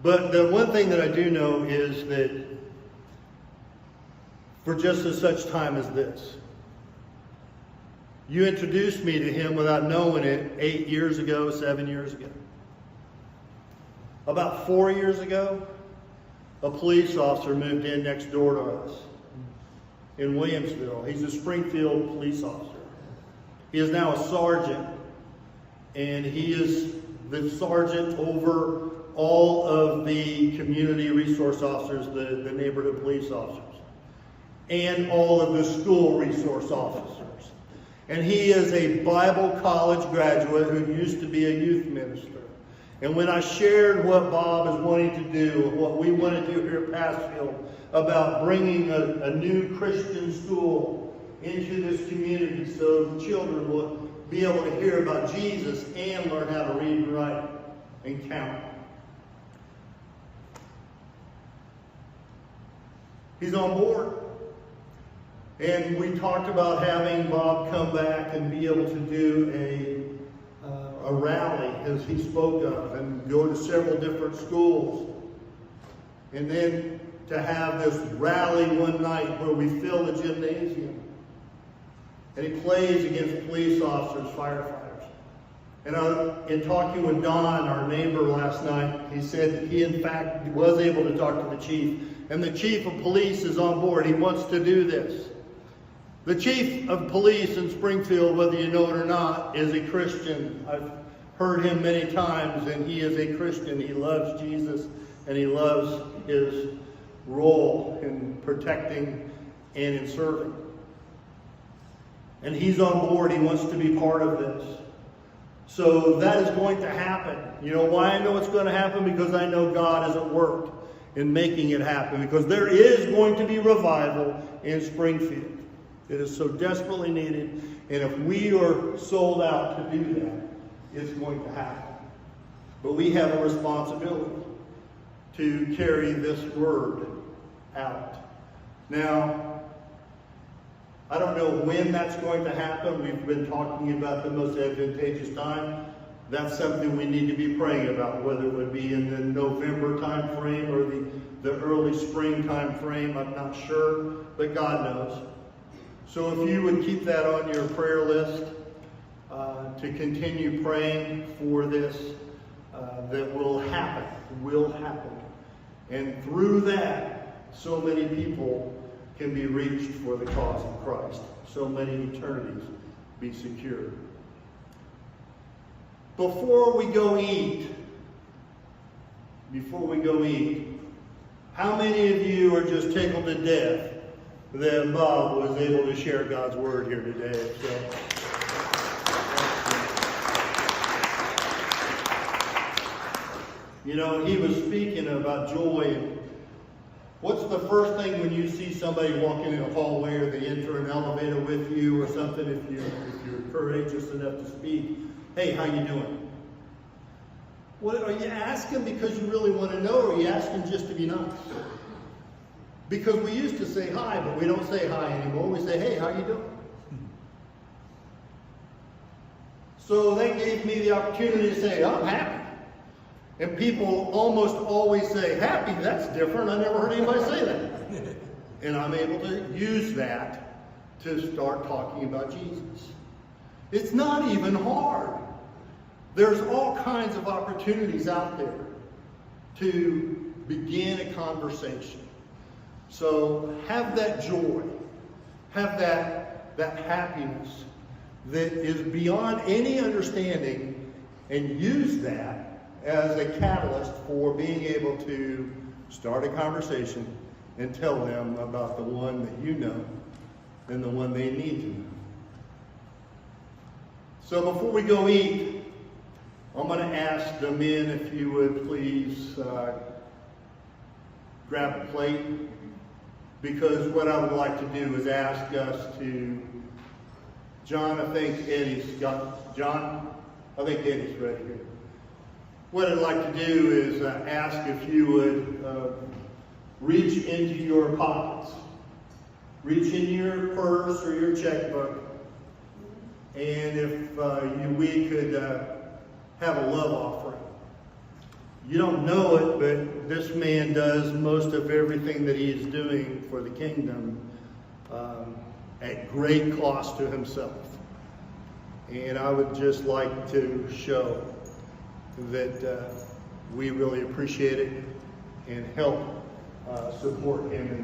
But the one thing that I do know is that for just as such time as this, you introduced me to him without knowing it 8 years ago, 7 years ago. About 4 years ago, a police officer moved in next door to us in Williamsville. He's a Springfield police officer. He is now a sergeant, and he is the sergeant over all of the community resource officers, the neighborhood police officers, and all of the school resource officers. And he is a Bible college graduate who used to be a youth minister. And when I shared what Bob is wanting to do, what we want to do here at Pasfield, about bringing a new Christian school into this community so the children will be able to hear about Jesus and learn how to read and write and count. He's on board. And we talked about having Bob come back and be able to do a rally, as he spoke of, and go to several different schools. And then to have this rally one night where we fill the gymnasium. And he plays against police officers, firefighters. And in talking with Don, our neighbor, last night, he said that he, in fact, was able to talk to the chief. And the chief of police is on board. He wants to do this. The chief of police in Springfield, whether you know it or not, is a Christian. I've heard him many times, and he is a Christian. He loves Jesus, and he loves his role in protecting and in serving. And he's on board. He wants to be part of this. So that is going to happen. You know why I know it's going to happen? Because I know God is at work in making it happen. Because there is going to be revival in Springfield. It is so desperately needed. And if we are sold out to do that, it's going to happen. But we have a responsibility to carry this word out. Now, I don't know when that's going to happen. We've been talking about the most advantageous time. That's something we need to be praying about, whether it would be in the November time frame or the early spring time frame. I'm not sure, but God knows. So if you would keep that on your prayer list to continue praying for this, that will happen, And through that, so many people can be reached for the cause of Christ. So many eternities be secured. Before we go eat, how many of you are just tickled to death that Bob was able to share God's word here today? So, you know, he was speaking about joy. What's the first thing when you see somebody walking in a hallway, or they enter an elevator with you or something, if you're courageous enough to speak? Hey, how you doing? What are you asking because you really want to know, or are you asking just to be nice? Because we used to say hi, but we don't say hi anymore. We say, hey, how you doing? So that gave me the opportunity to say, I'm happy. And people almost always say, happy, that's different. I never heard anybody say that. And I'm able to use that to start talking about Jesus. It's not even hard. There's all kinds of opportunities out there to begin a conversation. So have that joy, have that happiness that is beyond any understanding, and use that as a catalyst for being able to start a conversation and tell them about the one that you know and the one they need to know. So before we go eat, I'm going to ask the men if you would please grab a plate, because what I would like to do is ask us to, John, I think Eddie's ready here. What I'd like to do is ask if you would reach into your pockets. Reach in your purse or your checkbook. And if we could have a love offering. You don't know it, but and does most of everything that he is doing for the kingdom at great cost to himself. And I would just like to show that we really appreciate it and help support him.